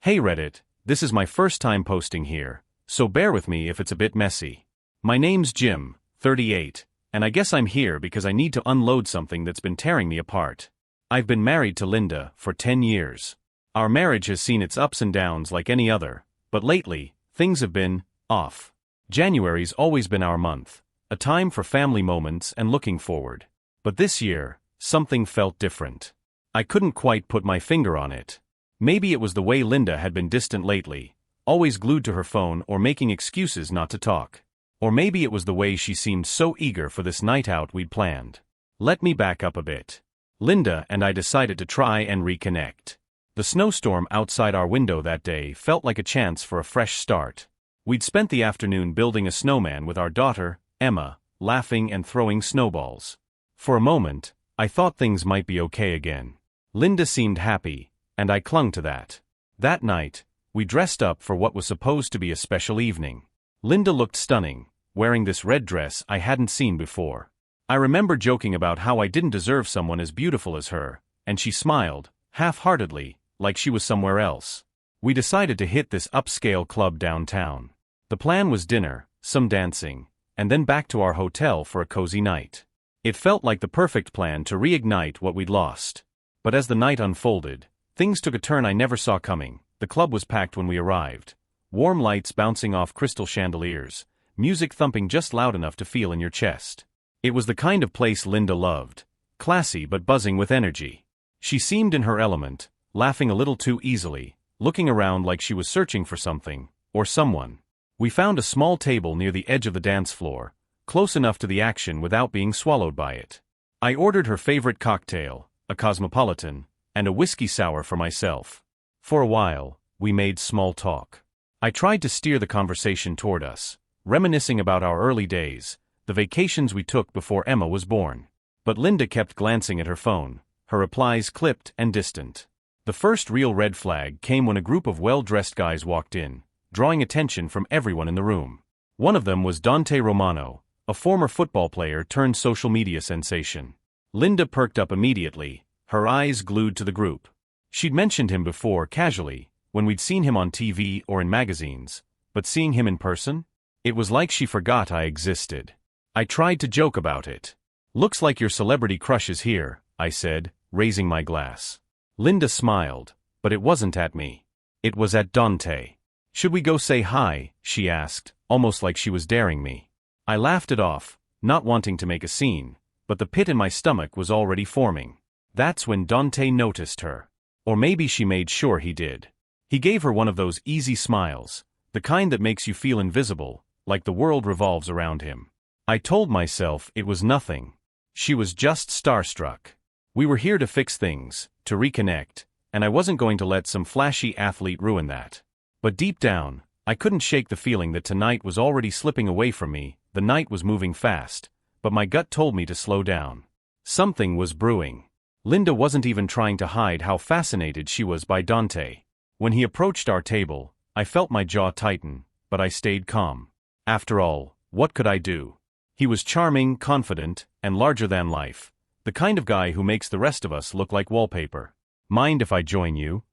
Hey Reddit, this is my first time posting here, so bear with me if it's a bit messy. My name's Jim, 38, and I guess I'm here because I need to unload something that's been tearing me apart. I've been married to Linda for 10 years. Our marriage has seen its ups and downs like any other, but lately, things have been off. January's always been our month, a time for family moments and looking forward. But this year, something felt different. I couldn't quite put my finger on it. Maybe it was the way Linda had been distant lately, always glued to her phone or making excuses not to talk. Or maybe it was the way she seemed so eager for this night out we'd planned. Let me back up a bit. Linda and I decided to try and reconnect. The snowstorm outside our window that day felt like a chance for a fresh start. We'd spent the afternoon building a snowman with our daughter, Emma, laughing and throwing snowballs. For a moment, I thought things might be okay again. Linda seemed happy, and I clung to that. That night, we dressed up for what was supposed to be a special evening. Linda looked stunning, wearing this red dress I hadn't seen before. I remember joking about how I didn't deserve someone as beautiful as her, and she smiled, half-heartedly, like she was somewhere else. We decided to hit this upscale club downtown. The plan was dinner, some dancing, and then back to our hotel for a cozy night. It felt like the perfect plan to reignite what we'd lost. But as the night unfolded, things took a turn I never saw coming. The club was packed when we arrived. Warm lights bouncing off crystal chandeliers, music thumping just loud enough to feel in your chest. It was the kind of place Linda loved, classy but buzzing with energy. She seemed in her element, laughing a little too easily, looking around like she was searching for something, or someone. We found a small table near the edge of the dance floor, close enough to the action without being swallowed by it. I ordered her favorite cocktail, a cosmopolitan, and a whiskey sour for myself. For a while, we made small talk. I tried to steer the conversation toward us, reminiscing about our early days, the vacations we took before Emma was born. But Linda kept glancing at her phone, her replies clipped and distant. The first real red flag came when a group of well-dressed guys walked in, drawing attention from everyone in the room. One of them was Dante Romano, a former football player turned social media sensation. Linda perked up immediately, her eyes glued to the group. She'd mentioned him before casually, when we'd seen him on TV or in magazines, but seeing him in person? It was like she forgot I existed. I tried to joke about it. "Looks like your celebrity crush is here," I said, raising my glass. Linda smiled, but it wasn't at me. It was at Dante. "Should we go say hi?" she asked, almost like she was daring me. I laughed it off, not wanting to make a scene, but the pit in my stomach was already forming. That's when Dante noticed her. Or maybe she made sure he did. He gave her one of those easy smiles, the kind that makes you feel invisible, like the world revolves around him. I told myself it was nothing. She was just starstruck. We were here to fix things, to reconnect, and I wasn't going to let some flashy athlete ruin that. But deep down, I couldn't shake the feeling that tonight was already slipping away from me. The night was moving fast, but my gut told me to slow down. Something was brewing. Linda wasn't even trying to hide how fascinated she was by Dante. When he approached our table, I felt my jaw tighten, but I stayed calm. After all, what could I do? He was charming, confident, and larger than life, the kind of guy who makes the rest of us look like wallpaper. "Mind if I join you?"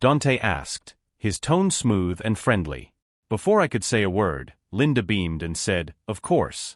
Dante asked, his tone smooth and friendly. Before I could say a word, Linda beamed and said, "Of course."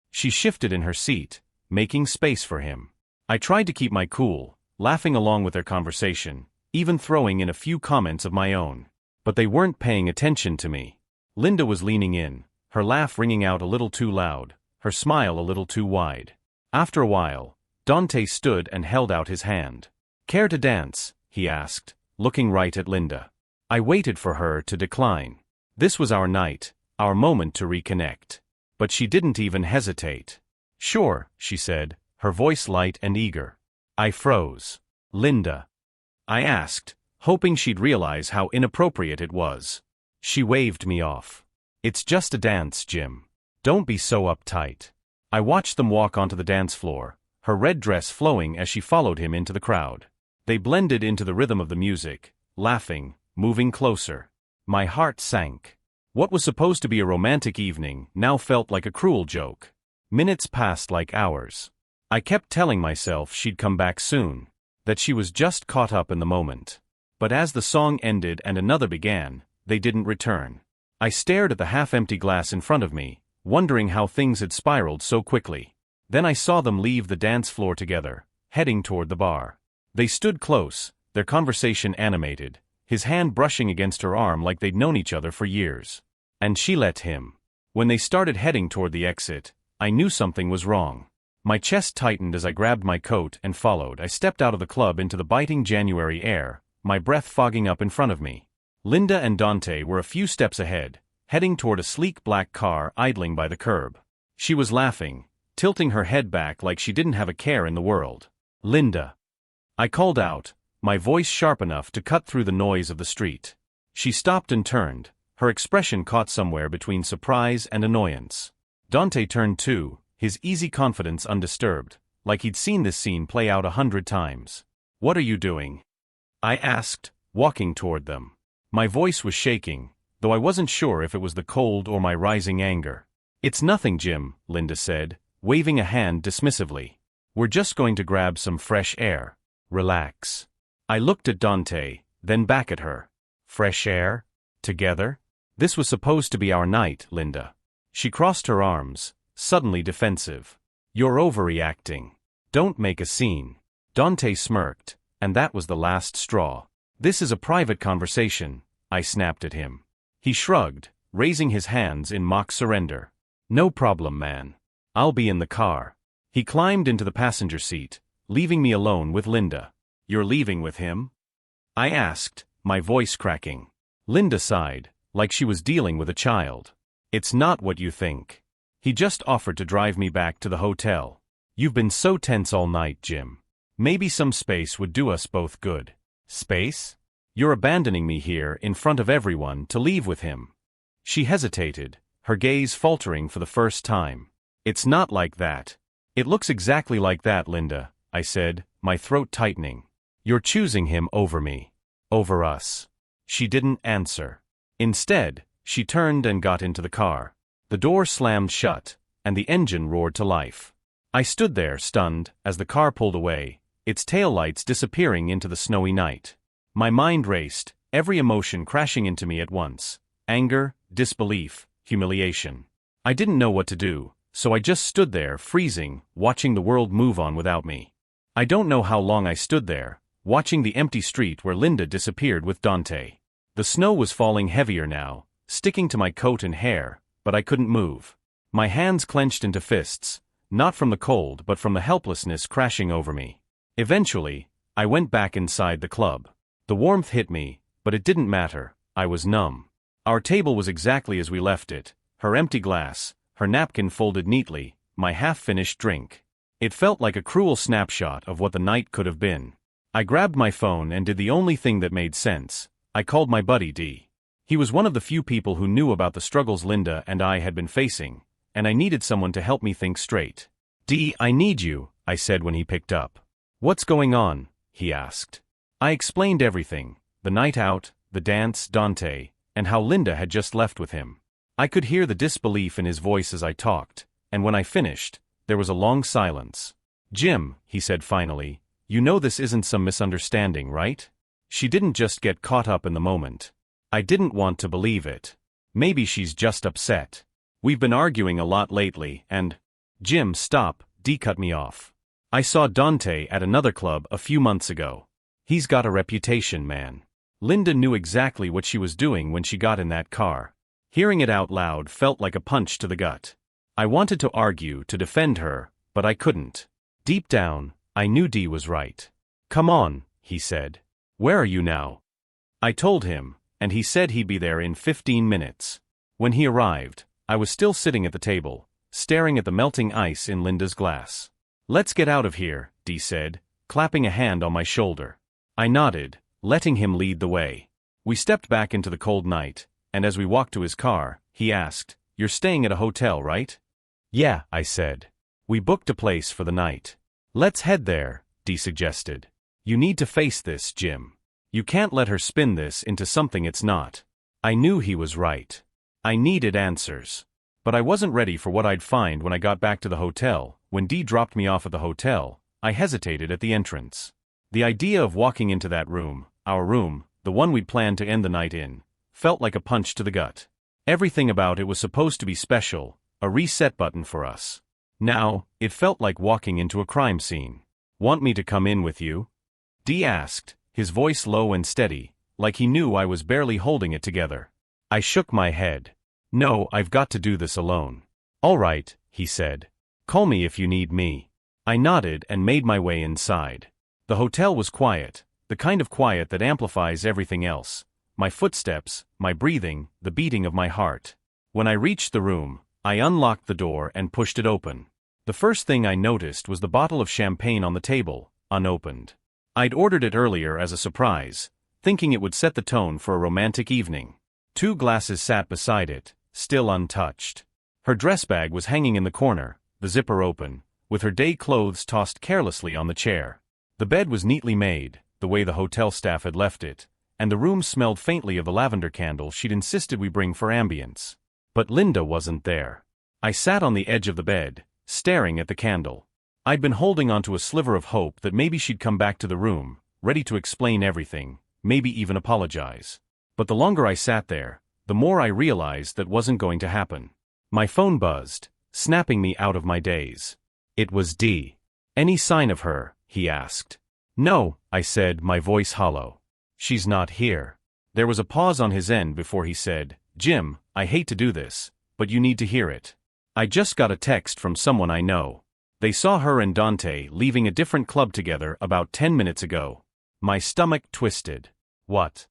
She shifted in her seat, making space for him. I tried to keep my cool, laughing along with their conversation, even throwing in a few comments of my own. But they weren't paying attention to me. Linda was leaning in, her laugh ringing out a little too loud, her smile a little too wide. After a while, Dante stood and held out his hand. "Care to dance?" he asked, looking right at Linda. I waited for her to decline. This was our night, our moment to reconnect. But she didn't even hesitate. "Sure," she said, her voice light and eager. I froze. "Linda?" I asked, hoping she'd realize how inappropriate it was. She waved me off. "It's just a dance, Jim. Don't be so uptight." I watched them walk onto the dance floor, her red dress flowing as she followed him into the crowd. They blended into the rhythm of the music, laughing, moving closer. My heart sank. What was supposed to be a romantic evening now felt like a cruel joke. Minutes passed like hours. I kept telling myself she'd come back soon, that she was just caught up in the moment. But as the song ended and another began, they didn't return. I stared at the half-empty glass in front of me, wondering how things had spiraled so quickly. Then I saw them leave the dance floor together, heading toward the bar. They stood close, their conversation animated, his hand brushing against her arm like they'd known each other for years. And she let him. When they started heading toward the exit, I knew something was wrong. My chest tightened as I grabbed my coat and followed. I stepped out of the club into the biting January air, my breath fogging up in front of me. Linda and Dante were a few steps ahead, heading toward a sleek black car idling by the curb. She was laughing, tilting her head back like she didn't have a care in the world. "Linda!" I called out, my voice sharp enough to cut through the noise of the street. She stopped and turned, her expression caught somewhere between surprise and annoyance. Dante turned too, his easy confidence undisturbed, like he'd seen this scene play out 100 times. "What are you doing?" I asked, walking toward them. My voice was shaking, though I wasn't sure if it was the cold or my rising anger. "It's nothing, Jim," Linda said, waving a hand dismissively. "We're just going to grab some fresh air. Relax." I looked at Dante, then back at her. "Fresh air? Together? This was supposed to be our night, Linda." She crossed her arms, suddenly defensive. "You're overreacting. Don't make a scene." Dante smirked, and that was the last straw. "This is a private conversation," I snapped at him. He shrugged, raising his hands in mock surrender. "No problem, man. I'll be in the car." He climbed into the passenger seat, leaving me alone with Linda. "You're leaving with him?" I asked, my voice cracking. Linda sighed, like she was dealing with a child. "It's not what you think. He just offered to drive me back to the hotel. You've been so tense all night, Jim. Maybe some space would do us both good." "Space? You're abandoning me here in front of everyone to leave with him." She hesitated, her gaze faltering for the first time. "It's not like that." "It looks exactly like that, Linda," I said, my throat tightening. "You're choosing him over me. Over us." She didn't answer. Instead, she turned and got into the car. The door slammed shut, and the engine roared to life. I stood there, stunned, as the car pulled away, its taillights disappearing into the snowy night. My mind raced, every emotion crashing into me at once: anger, disbelief, humiliation. I didn't know what to do, so I just stood there, freezing, watching the world move on without me. I don't know how long I stood there, watching the empty street where Linda disappeared with Dante. The snow was falling heavier now, sticking to my coat and hair, but I couldn't move. My hands clenched into fists, not from the cold but from the helplessness crashing over me. Eventually, I went back inside the club. The warmth hit me, but it didn't matter, I was numb. Our table was exactly as we left it, her empty glass, her napkin folded neatly, my half-finished drink. It felt like a cruel snapshot of what the night could have been. I grabbed my phone and did the only thing that made sense. I called my buddy D. He was one of the few people who knew about the struggles Linda and I had been facing, and I needed someone to help me think straight. "D, I need you," I said when he picked up. "What's going on?" he asked. I explained everything: the night out, the dance, Dante, and how Linda had just left with him. I could hear the disbelief in his voice as I talked, and when I finished, there was a long silence. "Jim," he said finally, "you know this isn't some misunderstanding, right? She didn't just get caught up in the moment." I didn't want to believe it. Maybe she's just upset. "We've been arguing a lot lately, and—" "Jim, stop," D cut me off. "I saw Dante at another club a few months ago. He's got a reputation, man." Linda knew exactly what she was doing when she got in that car. Hearing it out loud felt like a punch to the gut. I wanted to argue, to defend her, but I couldn't. Deep down, I knew D was right. "Come on," he said. "Where are you now?" I told him, and he said he'd be there in 15 minutes. When he arrived, I was still sitting at the table, staring at the melting ice in Linda's glass. "Let's get out of here," D said, clapping a hand on my shoulder. I nodded, letting him lead the way. We stepped back into the cold night, and as we walked to his car, he asked, "You're staying at a hotel, right?" "Yeah," I said. "We booked a place for the night." "Let's head there," D suggested. "You need to face this, Jim. You can't let her spin this into something it's not." I knew he was right. I needed answers. But I wasn't ready for what I'd find when I got back to the hotel. When D dropped me off at the hotel, I hesitated at the entrance. The idea of walking into that room, our room, the one we'd planned to end the night in, felt like a punch to the gut. Everything about it was supposed to be special, a reset button for us. Now, it felt like walking into a crime scene. "Want me to come in with you?" Dee asked, his voice low and steady, like he knew I was barely holding it together. I shook my head. "No, I've got to do this alone." "All right," he said. "Call me if you need me." I nodded and made my way inside. The hotel was quiet, the kind of quiet that amplifies everything else. My footsteps, my breathing, the beating of my heart. When I reached the room, I unlocked the door and pushed it open. The first thing I noticed was the bottle of champagne on the table, unopened. I'd ordered it earlier as a surprise, thinking it would set the tone for a romantic evening. 2 glasses sat beside it, still untouched. Her dress bag was hanging in the corner, the zipper open, with her day clothes tossed carelessly on the chair. The bed was neatly made, the way the hotel staff had left it, and the room smelled faintly of the lavender candle she'd insisted we bring for ambience. But Linda wasn't there. I sat on the edge of the bed, staring at the candle. I'd been holding onto a sliver of hope that maybe she'd come back to the room, ready to explain everything, maybe even apologize. But the longer I sat there, the more I realized that wasn't going to happen. My phone buzzed, snapping me out of my daze. It was Dee. "Any sign of her?" he asked. "No," I said, my voice hollow. "She's not here." There was a pause on his end before he said, "Jim, I hate to do this, but you need to hear it. I just got a text from someone I know. They saw her and Dante leaving a different club together about 10 minutes ago." My stomach twisted. "What?"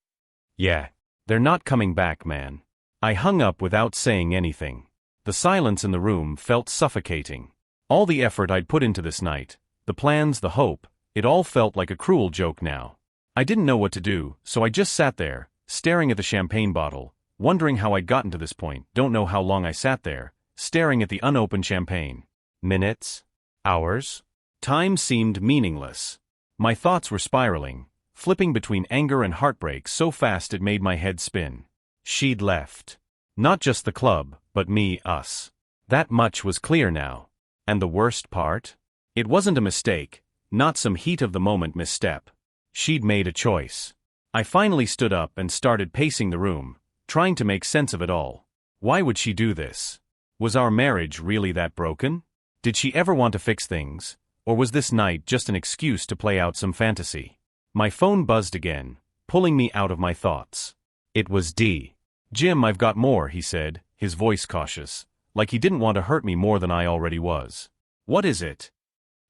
"Yeah. They're not coming back, man." I hung up without saying anything. The silence in the room felt suffocating. All the effort I'd put into this night, the plans, the hope, it all felt like a cruel joke now. I didn't know what to do, so I just sat there, staring at the champagne bottle, wondering how I'd gotten to this point. Don't know how long I sat there, staring at the unopened champagne. Minutes? Hours? Time seemed meaningless. My thoughts were spiraling, flipping between anger and heartbreak so fast it made my head spin. She'd left. Not just the club, but me, us. That much was clear now. And the worst part? It wasn't a mistake, not some heat-of-the-moment misstep. She'd made a choice. I finally stood up and started pacing the room, trying to make sense of it all. Why would she do this? Was our marriage really that broken? Did she ever want to fix things? Or was this night just an excuse to play out some fantasy? My phone buzzed again, pulling me out of my thoughts. It was Dee. "Jim, I've got more," he said, his voice cautious, like he didn't want to hurt me more than I already was. "What is it?"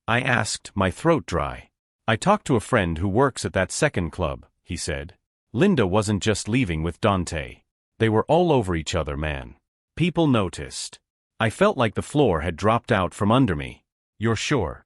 I asked, my throat dry. "I talked to a friend who works at that second club," he said. "Linda wasn't just leaving with Dante. They were all over each other, man. People noticed." I felt like the floor had dropped out from under me. "You're sure?"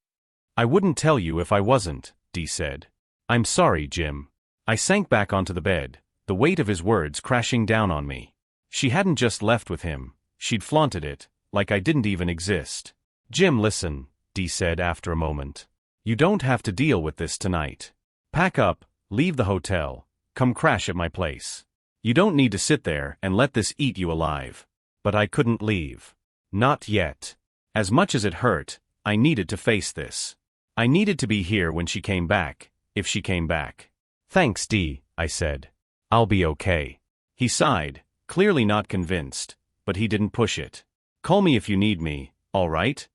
"I wouldn't tell you if I wasn't," Dee said. "I'm sorry, Jim." I sank back onto the bed, the weight of his words crashing down on me. She hadn't just left with him, she'd flaunted it, like I didn't even exist. "Jim, listen," Dee said after a moment. "You don't have to deal with this tonight. Pack up, leave the hotel, come crash at my place. You don't need to sit there and let this eat you alive." But I couldn't leave. Not yet. As much as it hurt, I needed to face this. I needed to be here when she came back, if she came back. "Thanks, Dee," I said. "I'll be okay." He sighed, clearly not convinced, but he didn't push it. "Call me if you need me, all right?"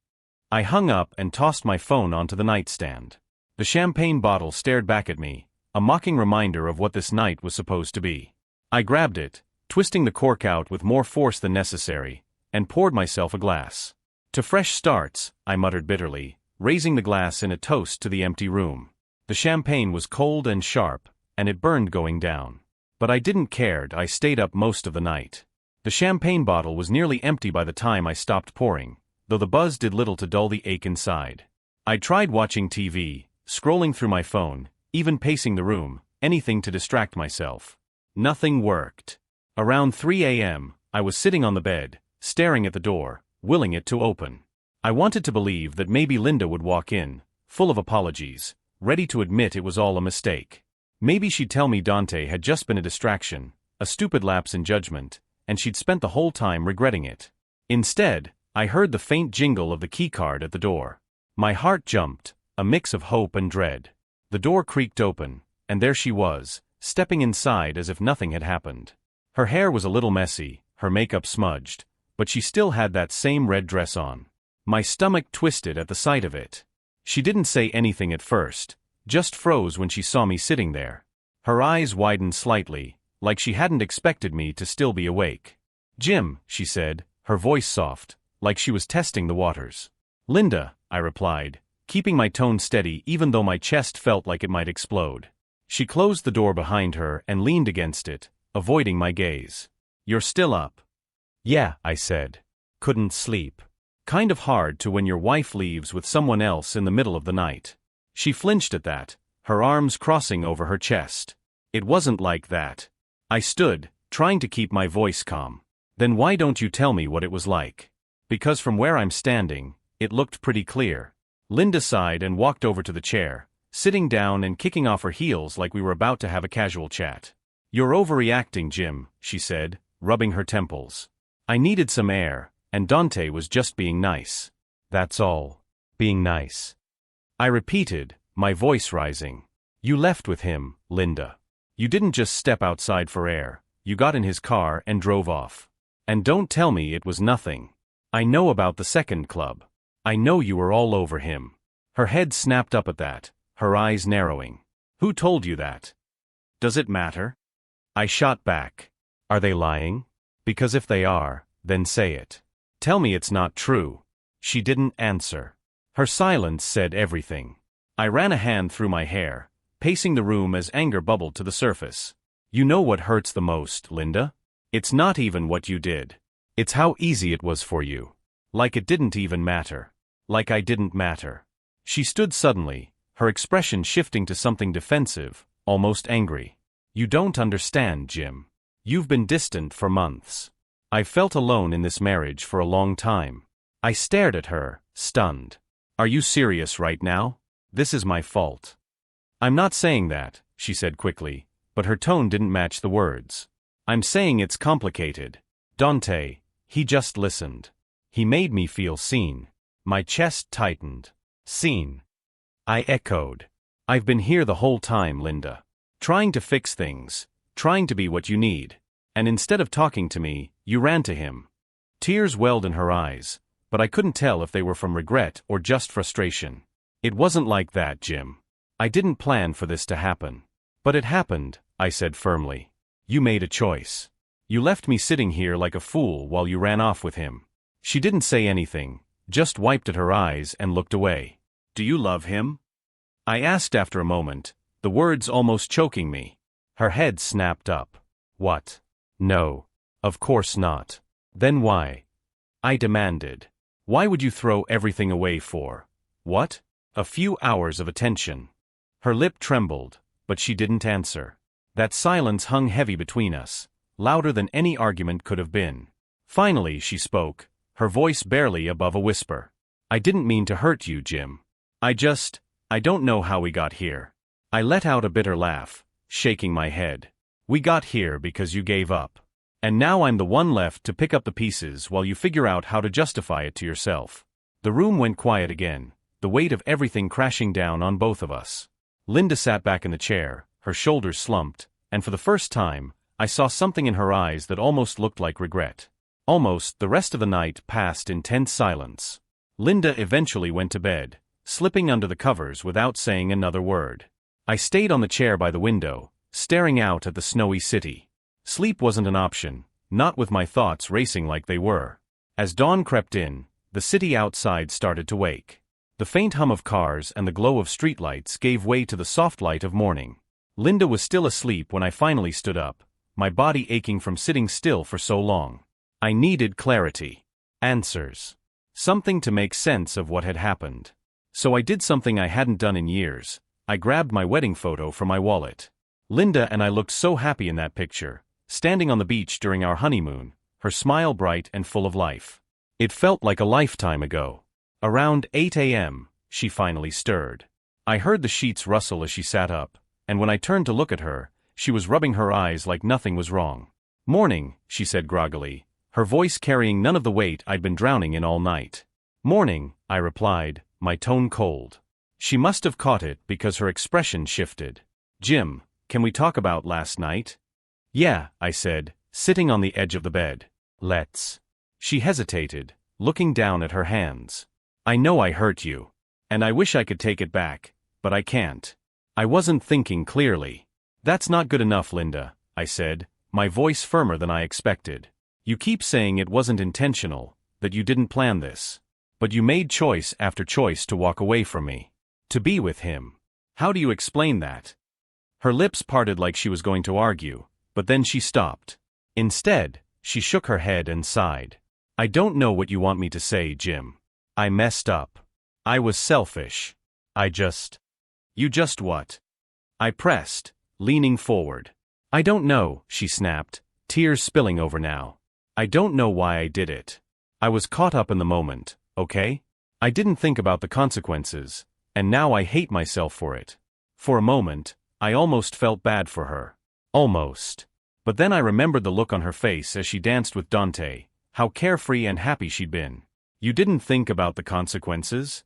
I hung up and tossed my phone onto the nightstand. The champagne bottle stared back at me, a mocking reminder of what this night was supposed to be. I grabbed it, twisting the cork out with more force than necessary, and poured myself a glass. "To fresh starts," I muttered bitterly, raising the glass in a toast to the empty room. The champagne was cold and sharp, and it burned going down. But I didn't care. I stayed up most of the night. The champagne bottle was nearly empty by the time I stopped pouring, though the buzz did little to dull the ache inside. I tried watching TV, scrolling through my phone, even pacing the room, anything to distract myself. Nothing worked. Around 3 a.m., I was sitting on the bed, staring at the door, willing it to open. I wanted to believe that maybe Linda would walk in, full of apologies, ready to admit it was all a mistake. Maybe she'd tell me Dante had just been a distraction, a stupid lapse in judgment, and she'd spent the whole time regretting it. Instead, I heard the faint jingle of the keycard at the door. My heart jumped, a mix of hope and dread. The door creaked open, and there she was, stepping inside as if nothing had happened. Her hair was a little messy, her makeup smudged, but she still had that same red dress on. My stomach twisted at the sight of it. She didn't say anything at first, just froze when she saw me sitting there. Her eyes widened slightly, like she hadn't expected me to still be awake. "Jim," she said, her voice soft, like she was testing the waters. "Linda," I replied, keeping my tone steady even though my chest felt like it might explode. She closed the door behind her and leaned against it, avoiding my gaze. "You're still up?" "Yeah," I said. "Couldn't sleep. Kind of hard to when your wife leaves with someone else in the middle of the night." She flinched at that, her arms crossing over her chest. "It wasn't like that." I stood, trying to keep my voice calm. "Then why don't you tell me what it was like?" "Because from where I'm standing, it looked pretty clear." Linda sighed and walked over to the chair, sitting down and kicking off her heels like we were about to have a casual chat. "You're overreacting, Jim," she said, rubbing her temples. "I needed some air, and Dante was just being nice." "That's all. Being nice," I repeated, my voice rising. "You left with him, Linda. You didn't just step outside for air, you got in his car and drove off. And don't tell me it was nothing. I know about the second club. I know you were all over him." Her head snapped up at that, her eyes narrowing. "Who told you that? Does it matter?" I shot back. "Are they lying? Because if they are, then say it. Tell me it's not true." She didn't answer. Her silence said everything. I ran a hand through my hair, pacing the room as anger bubbled to the surface. "You know what hurts the most, Linda? It's not even what you did. It's how easy it was for you. Like it didn't even matter. Like I didn't matter." She stood suddenly, her expression shifting to something defensive, almost angry. "You don't understand, Jim. You've been distant for months. I've felt alone in this marriage for a long time." I stared at her, stunned. "Are you serious right now? This is my fault." "I'm not saying that," she said quickly, but her tone didn't match the words. "I'm saying it's complicated. Dante, he just listened. He made me feel seen." My chest tightened. "Seen?" I echoed. "I've been here the whole time, Linda. Trying to fix things, trying to be what you need. And instead of talking to me, you ran to him." Tears welled in her eyes, but I couldn't tell if they were from regret or just frustration. "It wasn't like that, Jim. I didn't plan for this to happen. But it happened," I said firmly. "You made a choice. You left me sitting here like a fool while you ran off with him." She didn't say anything, just wiped at her eyes and looked away. "Do you love him?" I asked after a moment, the words almost choking me. Her head snapped up. "What? No. Of course not." "Then why?" I demanded. "Why would you throw everything away for, what? A few hours of attention?" Her lip trembled, but she didn't answer. That silence hung heavy between us, louder than any argument could have been. Finally she spoke, her voice barely above a whisper. "I didn't mean to hurt you, Jim. I don't know how we got here." I let out a bitter laugh, shaking my head. "We got here because you gave up. And now I'm the one left to pick up the pieces while you figure out how to justify it to yourself." The room went quiet again, the weight of everything crashing down on both of us. Linda sat back in the chair, her shoulders slumped, and for the first time, I saw something in her eyes that almost looked like regret. Almost, the rest of the night passed in tense silence. Linda eventually went to bed, slipping under the covers without saying another word. I stayed on the chair by the window, staring out at the snowy city. Sleep wasn't an option, not with my thoughts racing like they were. As dawn crept in, the city outside started to wake. The faint hum of cars and the glow of streetlights gave way to the soft light of morning. Linda was still asleep when I finally stood up, my body aching from sitting still for so long. I needed clarity. Answers. Something to make sense of what had happened. So I did something I hadn't done in years. I grabbed my wedding photo from my wallet. Linda and I looked so happy in that picture, standing on the beach during our honeymoon, her smile bright and full of life. It felt like a lifetime ago. Around 8 a.m., she finally stirred. I heard the sheets rustle as she sat up, and when I turned to look at her, she was rubbing her eyes like nothing was wrong. "Morning," she said groggily, her voice carrying none of the weight I'd been drowning in all night. "Morning," I replied, my tone cold. She must have caught it because her expression shifted. "Jim, Can we talk about last night? Yeah, I said, sitting on the edge of the bed. Let's. She hesitated, looking down at her hands. I know I hurt you. And I wish I could take it back, but I can't. I wasn't thinking clearly. That's not good enough, Linda, I said, my voice firmer than I expected. You keep saying it wasn't intentional, that you didn't plan this. But you made choice after choice to walk away from me. To be with him. How do you explain that? Her lips parted like she was going to argue, but then she stopped. Instead, she shook her head and sighed. I don't know what you want me to say, Jim. I messed up. I was selfish. You just what? I pressed, leaning forward. I don't know, she snapped, tears spilling over now. I don't know why I did it. I was caught up in the moment, okay? I didn't think about the consequences, and now I hate myself for it. For a moment, I almost felt bad for her. Almost. But then I remembered the look on her face as she danced with Dante, how carefree and happy she'd been. You didn't think about the consequences?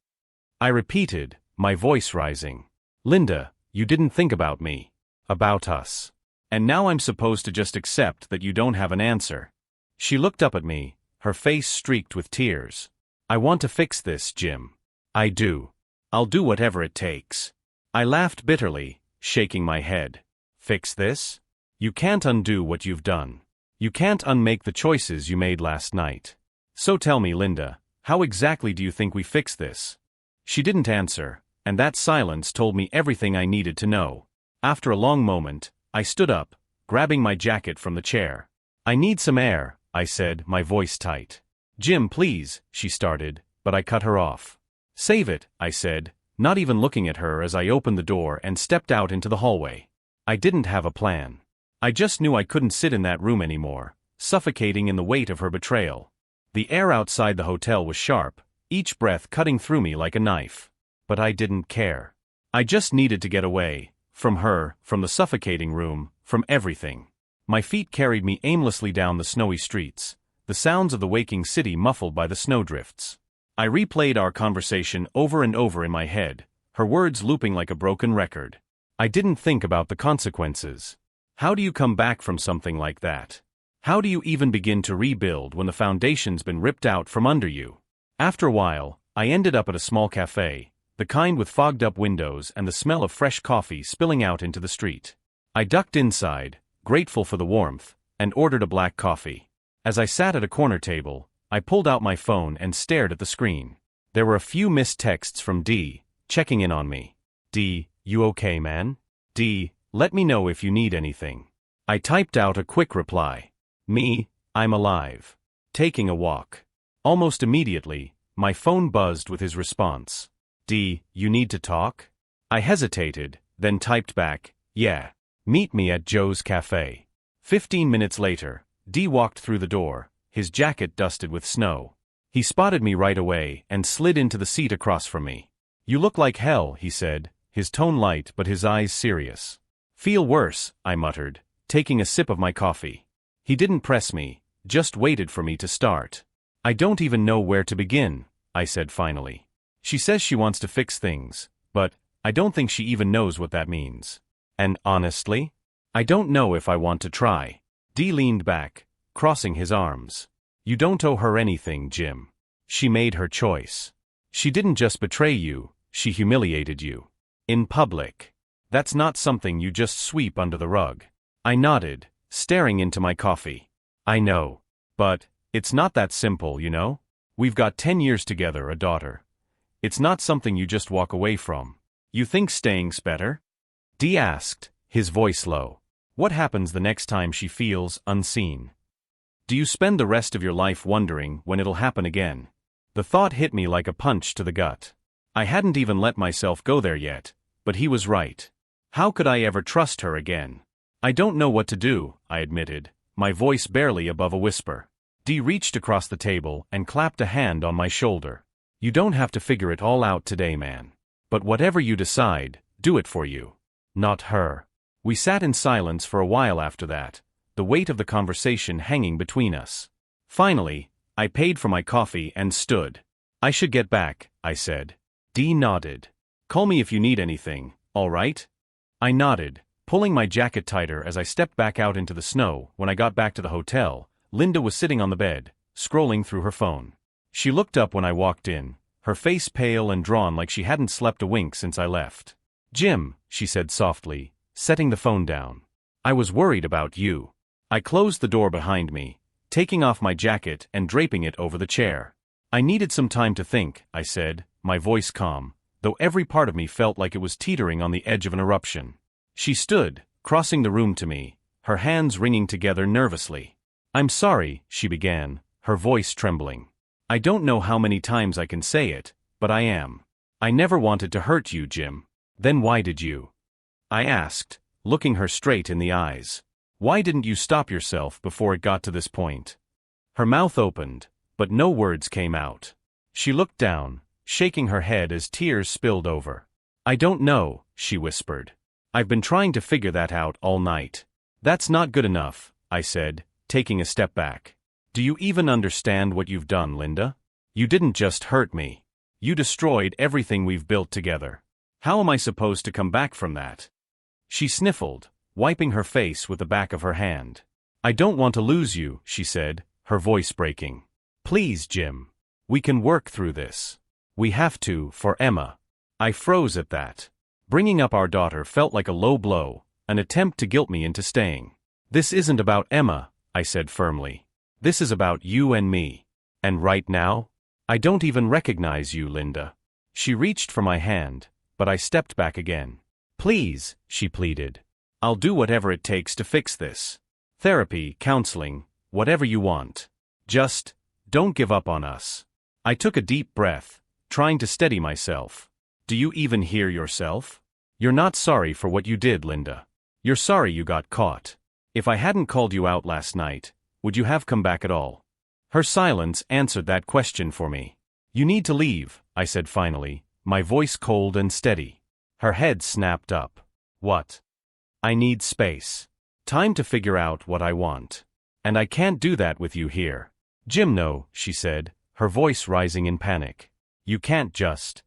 I repeated, my voice rising. Linda, you didn't think about me. About us. And now I'm supposed to just accept that you don't have an answer. She looked up at me, her face streaked with tears. I want to fix this, Jim. I do. I'll do whatever it takes. I laughed bitterly, shaking my head. Fix this? You can't undo what you've done. You can't unmake the choices you made last night. So tell me, Linda, how exactly do you think we fix this? She didn't answer, and that silence told me everything I needed to know. After a long moment, I stood up, grabbing my jacket from the chair. I need some air, I said, my voice tight. Jim, please, she started, but I cut her off. Save it, I said, not even looking at her as I opened the door and stepped out into the hallway. I didn't have a plan. I just knew I couldn't sit in that room anymore, suffocating in the weight of her betrayal. The air outside the hotel was sharp, each breath cutting through me like a knife. But I didn't care. I just needed to get away, from her, from the suffocating room, from everything. My feet carried me aimlessly down the snowy streets, the sounds of the waking city muffled by the snowdrifts. I replayed our conversation over and over in my head, her words looping like a broken record. I didn't think about the consequences. How do you come back from something like that? How do you even begin to rebuild when the foundation's been ripped out from under you? After a while, I ended up at a small cafe, the kind with fogged-up windows and the smell of fresh coffee spilling out into the street. I ducked inside, grateful for the warmth, and ordered a black coffee. As I sat at a corner table, I pulled out my phone and stared at the screen. There were a few missed texts from D, checking in on me. D, you okay, man? D, let me know if you need anything. I typed out a quick reply. Me, I'm alive. Taking a walk. Almost immediately, my phone buzzed with his response. D, you need to talk? I hesitated, then typed back, yeah. Meet me at Joe's Cafe. 15 minutes later, D walked through the door, his jacket dusted with snow. He spotted me right away and slid into the seat across from me. You look like hell, he said, his tone light but his eyes serious. Feel worse, I muttered, taking a sip of my coffee. He didn't press me, just waited for me to start. I don't even know where to begin, I said finally. She says she wants to fix things, but I don't think she even knows what that means. And honestly, I don't know if I want to try. D leaned back, crossing his arms. You don't owe her anything, Jim. She made her choice. She didn't just betray you, she humiliated you. In public. That's not something you just sweep under the rug. I nodded, staring into my coffee. I know. But it's not that simple, you know? We've got 10 years together, a daughter. It's not something you just walk away from. You think staying's better? D asked, his voice low. What happens the next time she feels unseen? Do you spend the rest of your life wondering when it'll happen again? The thought hit me like a punch to the gut. I hadn't even let myself go there yet, but he was right. How could I ever trust her again? I don't know what to do, I admitted, my voice barely above a whisper. D reached across the table and clapped a hand on my shoulder. You don't have to figure it all out today, man. But whatever you decide, do it for you. Not her. We sat in silence for a while after that, the weight of the conversation hanging between us. Finally, I paid for my coffee and stood. I should get back, I said. D nodded. Call me if you need anything, all right? I nodded, Pulling my jacket tighter as I stepped back out into the snow. When I got back to the hotel, Linda was sitting on the bed, scrolling through her phone. She looked up when I walked in, her face pale and drawn like she hadn't slept a wink since I left. "Jim," she said softly, setting the phone down. "I was worried about you." I closed the door behind me, taking off my jacket and draping it over the chair. "I needed some time to think," I said, my voice calm, though every part of me felt like it was teetering on the edge of an eruption. She stood, crossing the room to me, her hands wringing together nervously. "I'm sorry," she began, her voice trembling. "I don't know how many times I can say it, but I am. I never wanted to hurt you, Jim." "Then why did you?" I asked, looking her straight in the eyes. "Why didn't you stop yourself before it got to this point?" Her mouth opened, but no words came out. She looked down, shaking her head as tears spilled over. "I don't know," she whispered. "I've been trying to figure that out all night." "That's not good enough," I said, taking a step back. "Do you even understand what you've done, Linda? You didn't just hurt me. You destroyed everything we've built together. How am I supposed to come back from that?" She sniffled, wiping her face with the back of her hand. "I don't want to lose you," she said, her voice breaking. "Please, Jim. We can work through this. We have to, for Emma." I froze at that. Bringing up our daughter felt like a low blow, an attempt to guilt me into staying. "This isn't about Emma," I said firmly. "This is about you and me. And right now? I don't even recognize you, Linda." She reached for my hand, but I stepped back again. "Please," she pleaded. "I'll do whatever it takes to fix this. Therapy, counseling, whatever you want. Just, don't give up on us." I took a deep breath, trying to steady myself. "Do you even hear yourself? You're not sorry for what you did, Linda. You're sorry you got caught. If I hadn't called you out last night, would you have come back at all?" Her silence answered that question for me. "You need to leave," I said finally, my voice cold and steady. Her head snapped up. "What?" "I need space. Time to figure out what I want. And I can't do that with you here." "Jim, no," she said, her voice rising in panic. "You can't just."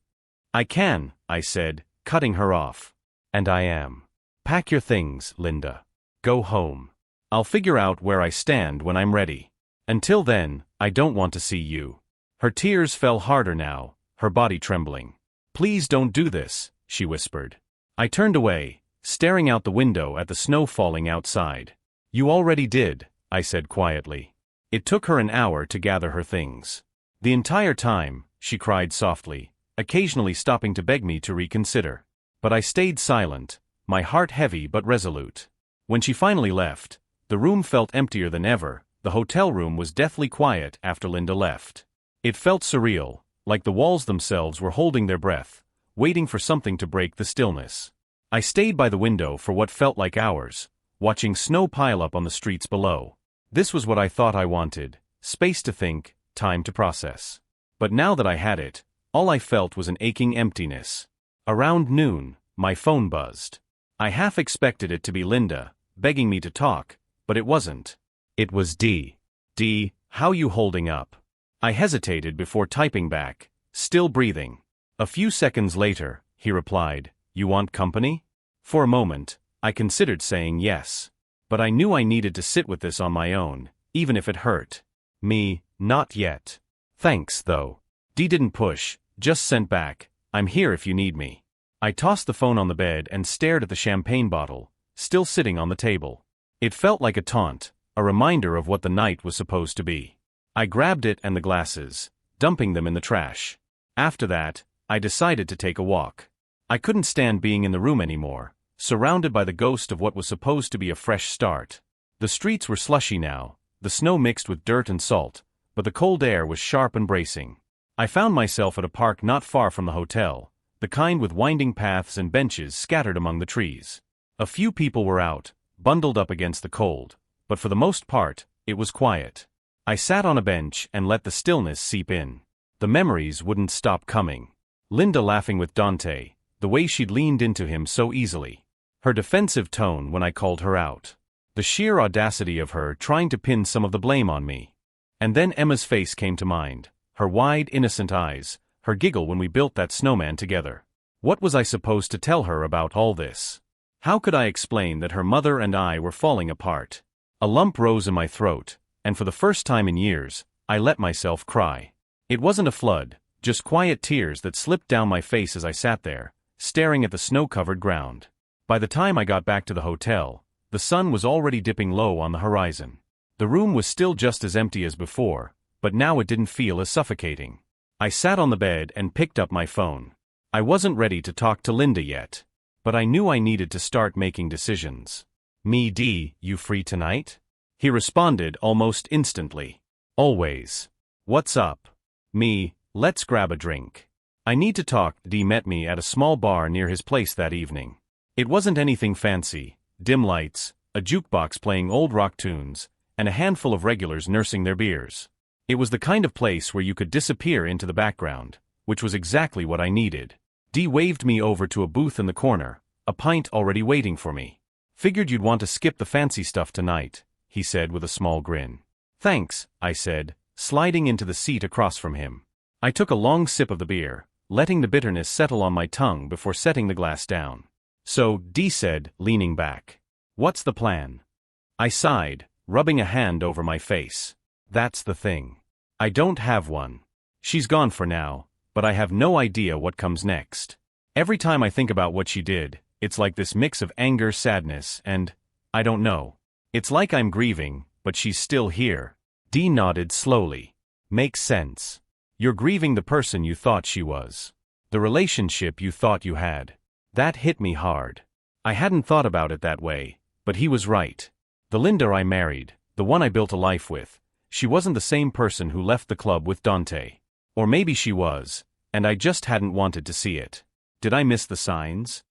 "I can," I said, cutting her off. "And I am. Pack your things, Linda. Go home. I'll figure out where I stand when I'm ready. Until then, I don't want to see you." Her tears fell harder now, her body trembling. "Please don't do this," she whispered. I turned away, staring out the window at the snow falling outside. "You already did," I said quietly. It took her an hour to gather her things. The entire time, she cried softly, occasionally stopping to beg me to reconsider. But I stayed silent, my heart heavy but resolute. When she finally left, the room felt emptier than ever. The hotel room was deathly quiet after Linda left. It felt surreal, like the walls themselves were holding their breath, waiting for something to break the stillness. I stayed by the window for what felt like hours, watching snow pile up on the streets below. This was what I thought I wanted: space to think, time to process. But now that I had it, all I felt was an aching emptiness. Around noon, my phone buzzed. I half expected it to be Linda, begging me to talk, but it wasn't. It was D. "D, how you holding up?" I hesitated before typing back, still breathing. A few seconds later, he replied, "You want company?" For a moment, I considered saying yes. But I knew I needed to sit with this on my own, even if it hurt. Me, not yet. "Thanks, though." D didn't push, just sent back, "I'm here if you need me." I tossed the phone on the bed and stared at the champagne bottle, still sitting on the table. It felt like a taunt, a reminder of what the night was supposed to be. I grabbed it and the glasses, dumping them in the trash. After that, I decided to take a walk. I couldn't stand being in the room anymore, surrounded by the ghost of what was supposed to be a fresh start. The streets were slushy now, the snow mixed with dirt and salt, but the cold air was sharp and bracing. I found myself at a park not far from the hotel, the kind with winding paths and benches scattered among the trees. A few people were out, bundled up against the cold, but for the most part, it was quiet. I sat on a bench and let the stillness seep in. The memories wouldn't stop coming. Linda laughing with Dante, the way she'd leaned into him so easily. Her defensive tone when I called her out. The sheer audacity of her trying to pin some of the blame on me. And then Emma's face came to mind, her wide, innocent eyes, her giggle when we built that snowman together. What was I supposed to tell her about all this? How could I explain that her mother and I were falling apart? A lump rose in my throat, and for the first time in years, I let myself cry. It wasn't a flood, just quiet tears that slipped down my face as I sat there, staring at the snow-covered ground. By the time I got back to the hotel, the sun was already dipping low on the horizon. The room was still just as empty as before, but now it didn't feel as suffocating. I sat on the bed and picked up my phone. I wasn't ready to talk to Linda yet, but I knew I needed to start making decisions. "Me D, you free tonight?" He responded almost instantly. "Always." "What's up?" "Me, let's grab a drink." "I need to talk." D met me at a small bar near his place that evening. It wasn't anything fancy: dim lights, a jukebox playing old rock tunes, and a handful of regulars nursing their beers. It was the kind of place where you could disappear into the background, which was exactly what I needed. D waved me over to a booth in the corner, a pint already waiting for me. "Figured you'd want to skip the fancy stuff tonight," he said with a small grin. "Thanks," I said, sliding into the seat across from him. I took a long sip of the beer, letting the bitterness settle on my tongue before setting the glass down. "So," D said, leaning back. "What's the plan?" I sighed, rubbing a hand over my face. "That's the thing. I don't have one. She's gone for now, but I have no idea what comes next. Every time I think about what she did, it's like this mix of anger, sadness, and, I don't know. It's like I'm grieving, but she's still here." D nodded slowly. "Makes sense. You're grieving the person you thought she was. The relationship you thought you had." That hit me hard. I hadn't thought about it that way, but he was right. The Linda I married, the one I built a life with, she wasn't the same person who left the club with Dante. Or maybe she was, and I just hadn't wanted to see it. Did I miss the signs?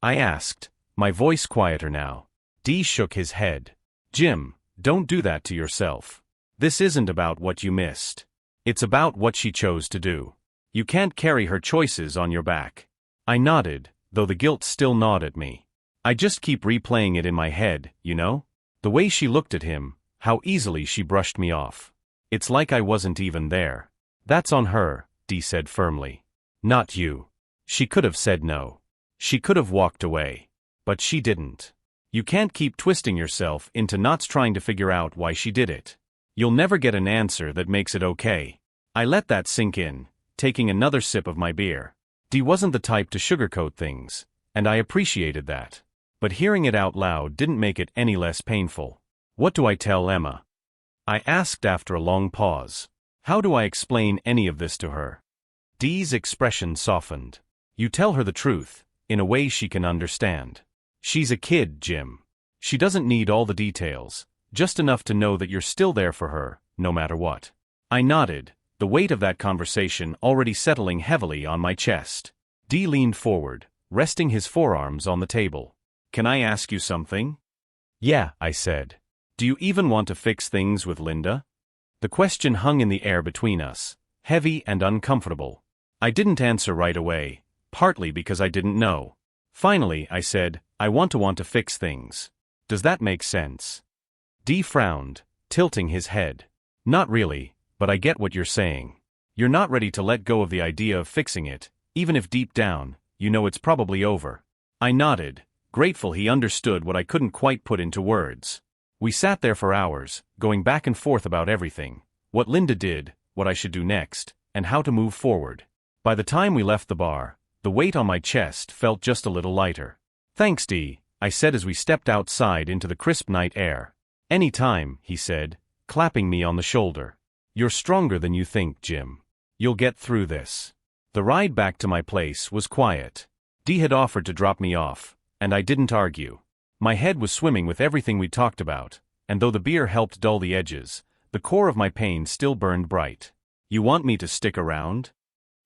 I asked, my voice quieter now. D shook his head. "Jim, don't do that to yourself. This isn't about what you missed. It's about what she chose to do. You can't carry her choices on your back." I nodded, though the guilt still gnawed at me. I just keep replaying it in my head, you know? The way she looked at him, how easily she brushed me off. It's like I wasn't even there. "That's on her," D said firmly. "Not you. She could have said no. She could have walked away. But she didn't. You can't keep twisting yourself into knots trying to figure out why she did it. You'll never get an answer that makes it okay." I let that sink in, taking another sip of my beer. D wasn't the type to sugarcoat things, and I appreciated that. But hearing it out loud didn't make it any less painful. "What do I tell Emma?" I asked after a long pause. "How do I explain any of this to her?" Dee's expression softened. "You tell her the truth, in a way she can understand. She's a kid, Jim. She doesn't need all the details, just enough to know that you're still there for her, no matter what." I nodded, the weight of that conversation already settling heavily on my chest. D leaned forward, resting his forearms on the table. "Can I ask you something?" "Yeah," I said. "Do you even want to fix things with Linda?" The question hung in the air between us, heavy and uncomfortable. I didn't answer right away, partly because I didn't know. Finally, I said, "I want to fix things. Does that make sense?" D frowned, tilting his head. "Not really, but I get what you're saying. You're not ready to let go of the idea of fixing it, even if deep down, you know it's probably over." I nodded, grateful he understood what I couldn't quite put into words. We sat there for hours, going back and forth about everything: what Linda did, what I should do next, and how to move forward. By the time we left the bar, the weight on my chest felt just a little lighter. "Thanks, D," I said as we stepped outside into the crisp night air. "Any time," he said, clapping me on the shoulder. "You're stronger than you think, Jim. You'll get through this." The ride back to my place was quiet. D had offered to drop me off, and I didn't argue. My head was swimming with everything we talked about, and though the beer helped dull the edges, the core of my pain still burned bright. "You want me to stick around?"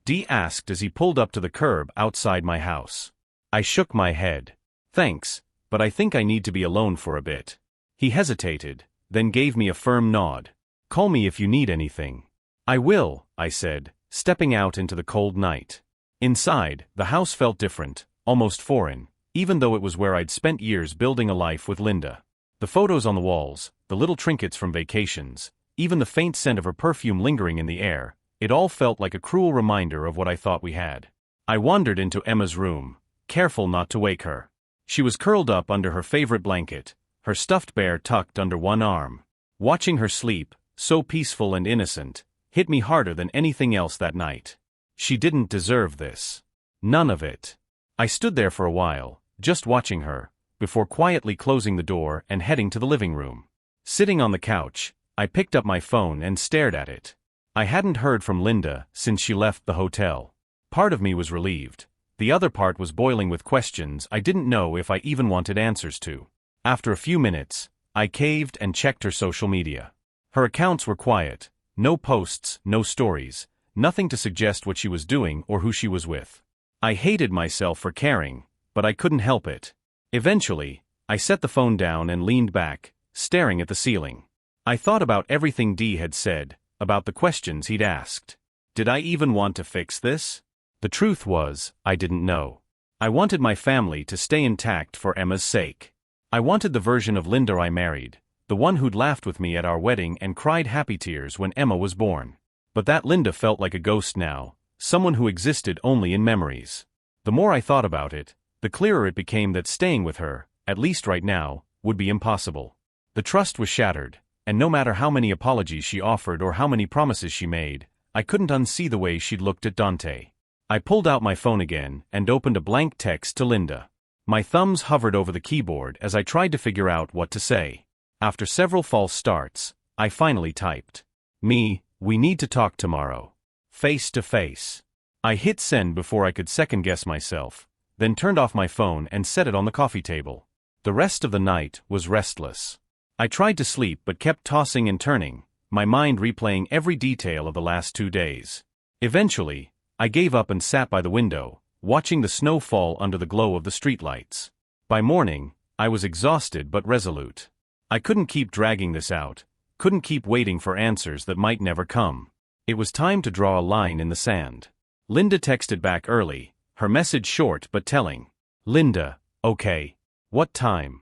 D asked as he pulled up to the curb outside my house. I shook my head. "Thanks, but I think I need to be alone for a bit." He hesitated, then gave me a firm nod. "Call me if you need anything." "I will," I said, stepping out into the cold night. Inside, the house felt different, almost foreign, even though it was where I'd spent years building a life with Linda. The photos on the walls, the little trinkets from vacations, even the faint scent of her perfume lingering in the air, it all felt like a cruel reminder of what I thought we had. I wandered into Emma's room, careful not to wake her. She was curled up under her favorite blanket, her stuffed bear tucked under one arm. Watching her sleep, so peaceful and innocent, hit me harder than anything else that night. She didn't deserve this. None of it. I stood there for a while, just watching her, before quietly closing the door and heading to the living room. Sitting on the couch, I picked up my phone and stared at it. I hadn't heard from Linda since she left the hotel. Part of me was relieved. The other part was boiling with questions I didn't know if I even wanted answers to. After a few minutes, I caved and checked her social media. Her accounts were quiet. No posts, no stories, nothing to suggest what she was doing or who she was with. I hated myself for caring, but I couldn't help it. Eventually, I set the phone down and leaned back, staring at the ceiling. I thought about everything Dee had said, about the questions he'd asked. Did I even want to fix this? The truth was, I didn't know. I wanted my family to stay intact for Emma's sake. I wanted the version of Linda I married, the one who'd laughed with me at our wedding and cried happy tears when Emma was born. But that Linda felt like a ghost now, someone who existed only in memories. The more I thought about it, the clearer it became that staying with her, at least right now, would be impossible. The trust was shattered, and no matter how many apologies she offered or how many promises she made, I couldn't unsee the way she'd looked at Dante. I pulled out my phone again and opened a blank text to Linda. My thumbs hovered over the keyboard as I tried to figure out what to say. After several false starts, I finally typed, "We need to talk tomorrow. Face to face." I hit send before I could second-guess myself, then turned off my phone and set it on the coffee table. The rest of the night was restless. I tried to sleep but kept tossing and turning, my mind replaying every detail of the last 2 days. Eventually, I gave up and sat by the window, watching the snow fall under the glow of the streetlights. By morning, I was exhausted but resolute. I couldn't keep dragging this out, couldn't keep waiting for answers that might never come. It was time to draw a line in the sand. Linda texted back early, her message short but telling. "Linda, okay. What time?"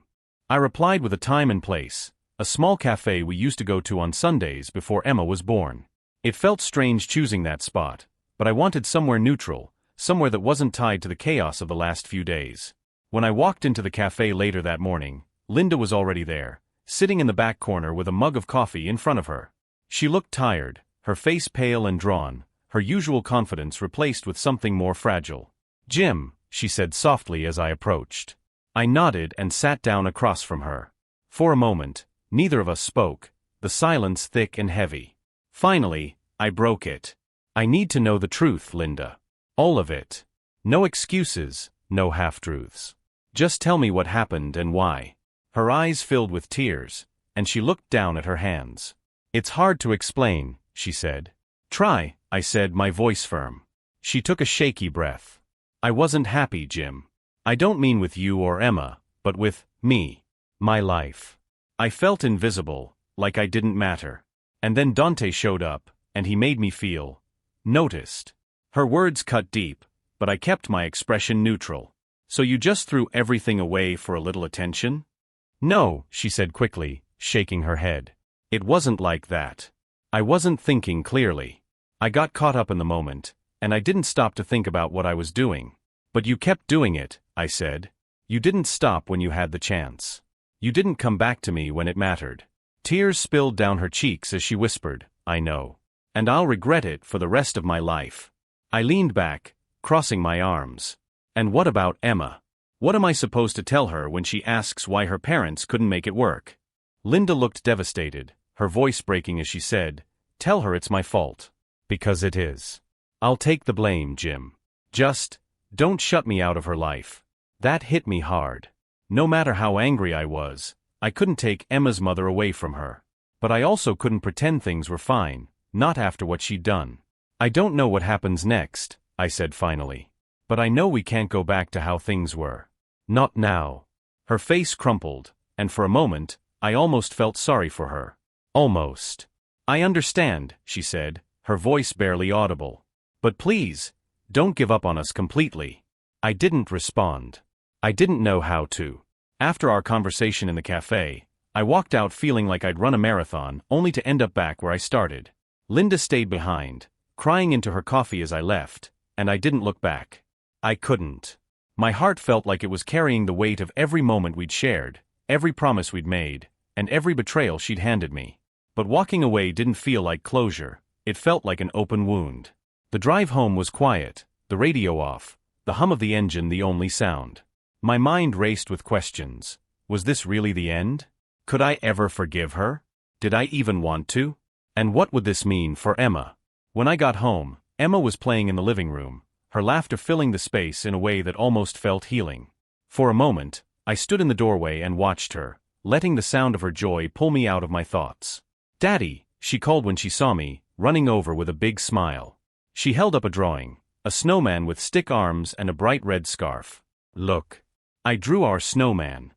I replied with a time and place, a small cafe we used to go to on Sundays before Emma was born. It felt strange choosing that spot, but I wanted somewhere neutral, somewhere that wasn't tied to the chaos of the last few days. When I walked into the cafe later that morning, Linda was already there, sitting in the back corner with a mug of coffee in front of her. She looked tired, her face pale and drawn, her usual confidence replaced with something more fragile. "Jim," she said softly as I approached. I nodded and sat down across from her. For a moment, neither of us spoke, the silence thick and heavy. Finally, I broke it. "I need to know the truth, Linda. All of it. No excuses, no half-truths. Just tell me what happened and why." Her eyes filled with tears, and she looked down at her hands. "It's hard to explain," she said. "Try," I said, my voice firm. She took a shaky breath. "I wasn't happy, Jim. I don't mean with you or Emma, but with me. My life. I felt invisible, like I didn't matter. And then Dante showed up, and he made me feel noticed." Her words cut deep, but I kept my expression neutral. "So you just threw everything away for a little attention?" "No," she said quickly, shaking her head. "It wasn't like that. I wasn't thinking clearly. I got caught up in the moment, and I didn't stop to think about what I was doing." "But you kept doing it," I said. "You didn't stop when you had the chance. You didn't come back to me when it mattered." Tears spilled down her cheeks as she whispered, "I know. And I'll regret it for the rest of my life." I leaned back, crossing my arms. "And what about Emma? What am I supposed to tell her when she asks why her parents couldn't make it work?" Linda looked devastated, her voice breaking as she said, "Tell her it's my fault. Because it is. I'll take the blame, Jim. Just, don't shut me out of her life." That hit me hard. No matter how angry I was, I couldn't take Emma's mother away from her. But I also couldn't pretend things were fine, not after what she'd done. "I don't know what happens next," I said finally. "But I know we can't go back to how things were. Not now." Her face crumpled, and for a moment, I almost felt sorry for her. Almost. "I understand," she said, her voice barely audible. "But please, don't give up on us completely." I didn't respond. I didn't know how to. After our conversation in the cafe, I walked out feeling like I'd run a marathon, only to end up back where I started. Linda stayed behind, crying into her coffee as I left, and I didn't look back. I couldn't. My heart felt like it was carrying the weight of every moment we'd shared, every promise we'd made, and every betrayal she'd handed me. But walking away didn't feel like closure, it felt like an open wound. The drive home was quiet, the radio off, the hum of the engine the only sound. My mind raced with questions. Was this really the end? Could I ever forgive her? Did I even want to? And what would this mean for Emma? When I got home, Emma was playing in the living room, her laughter filling the space in a way that almost felt healing. For a moment, I stood in the doorway and watched her, letting the sound of her joy pull me out of my thoughts. "Daddy," she called when she saw me, running over with a big smile. She held up a drawing, a snowman with stick arms and a bright red scarf. "Look. I drew our snowman."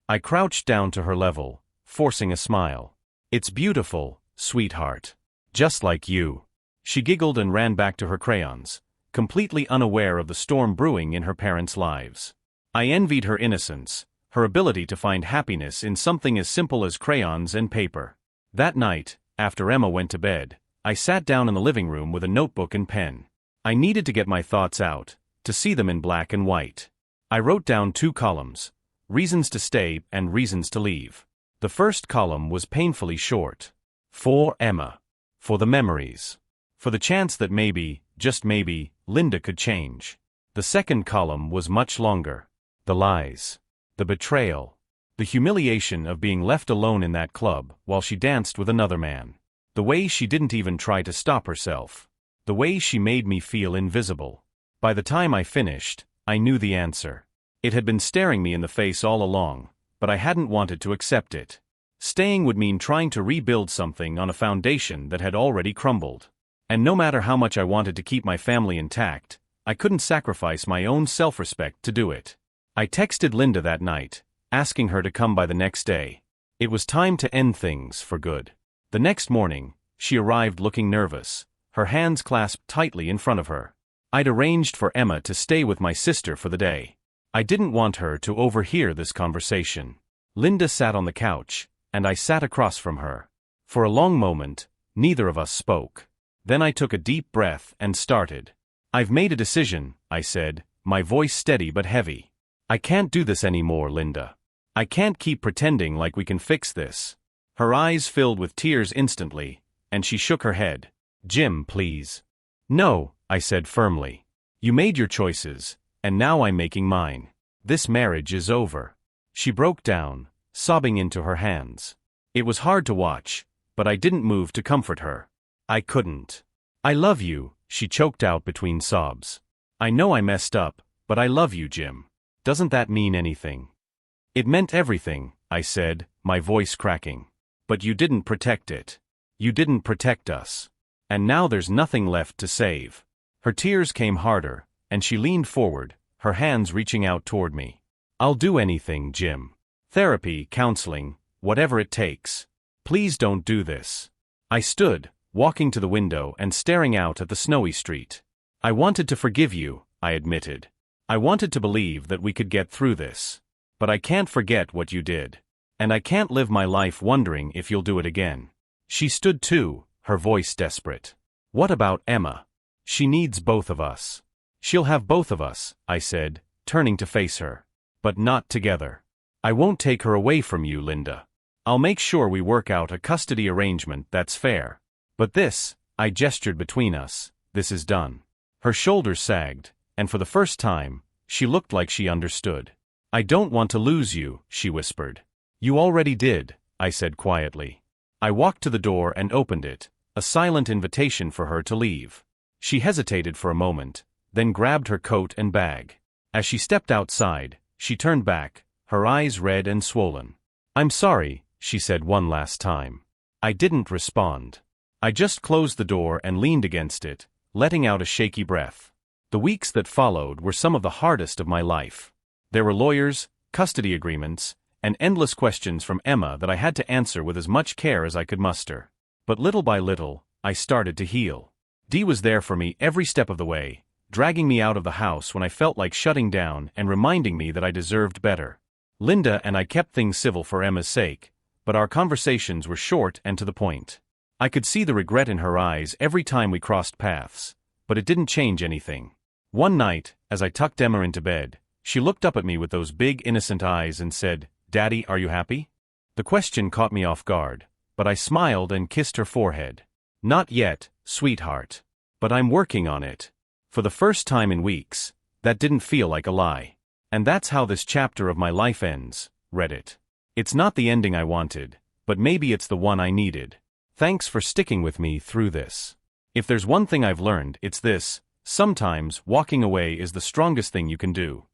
I crouched down to her level, forcing a smile. "It's beautiful, sweetheart. Just like you." She giggled and ran back to her crayons, completely unaware of the storm brewing in her parents' lives. I envied her innocence, her ability to find happiness in something as simple as crayons and paper. That night, after Emma went to bed, I sat down in the living room with a notebook and pen. I needed to get my thoughts out, to see them in black and white. I wrote down 2 columns, reasons to stay and reasons to leave. The first column was painfully short. For Emma. For the memories. For the chance that maybe, just maybe, Linda could change. The second column was much longer. The lies. The betrayal. The humiliation of being left alone in that club while she danced with another man. The way she didn't even try to stop herself. The way she made me feel invisible. By the time I finished, I knew the answer. It had been staring me in the face all along, but I hadn't wanted to accept it. Staying would mean trying to rebuild something on a foundation that had already crumbled. And no matter how much I wanted to keep my family intact, I couldn't sacrifice my own self-respect to do it. I texted Linda that night, asking her to come by the next day. It was time to end things for good. The next morning, she arrived looking nervous, her hands clasped tightly in front of her. I'd arranged for Emma to stay with my sister for the day. I didn't want her to overhear this conversation. Linda sat on the couch, and I sat across from her. For a long moment, neither of us spoke. Then I took a deep breath and started. "I've made a decision," I said, my voice steady but heavy. "I can't do this anymore, Linda. I can't keep pretending like we can fix this." Her eyes filled with tears instantly, and she shook her head. "Jim, please." "No," I said firmly. "You made your choices, and now I'm making mine. This marriage is over." She broke down, sobbing into her hands. It was hard to watch, but I didn't move to comfort her. I couldn't. "I love you," she choked out between sobs. "I know I messed up, but I love you, Jim. Doesn't that mean anything?" "It meant everything," I said, my voice cracking. "But you didn't protect it. You didn't protect us. And now there's nothing left to save." Her tears came harder, and she leaned forward, her hands reaching out toward me. "I'll do anything, Jim. Therapy, counseling, whatever it takes. Please don't do this." I stood, walking to the window and staring out at the snowy street. "I wanted to forgive you," I admitted. "I wanted to believe that we could get through this. But I can't forget what you did. And I can't live my life wondering if you'll do it again." She stood too, her voice desperate. "What about Emma? She needs both of us." "She'll have both of us," I said, turning to face her. "But not together. I won't take her away from you, Linda. I'll make sure we work out a custody arrangement that's fair. But this," I gestured between us, "this is done." Her shoulders sagged, and for the first time, she looked like she understood. "I don't want to lose you," she whispered. "You already did," I said quietly. I walked to the door and opened it, a silent invitation for her to leave. She hesitated for a moment, then grabbed her coat and bag. As she stepped outside, she turned back, her eyes red and swollen. "I'm sorry," she said one last time. I didn't respond. I just closed the door and leaned against it, letting out a shaky breath. The weeks that followed were some of the hardest of my life. There were lawyers, custody agreements, and endless questions from Emma that I had to answer with as much care as I could muster. But little by little, I started to heal. Dee was there for me every step of the way, dragging me out of the house when I felt like shutting down and reminding me that I deserved better. Linda and I kept things civil for Emma's sake, but our conversations were short and to the point. I could see the regret in her eyes every time we crossed paths, but it didn't change anything. One night, as I tucked Emma into bed, She looked up at me with those big innocent eyes and said, "Daddy, are you happy?" The question caught me off guard, but I smiled and kissed her forehead. "Not yet, sweetheart. But I'm working on it." For the first time in weeks, that didn't feel like a lie. And that's how this chapter of my life ends, Reddit. It's not the ending I wanted, but maybe it's the one I needed. Thanks for sticking with me through this. If there's one thing I've learned, it's this: sometimes walking away is the strongest thing you can do.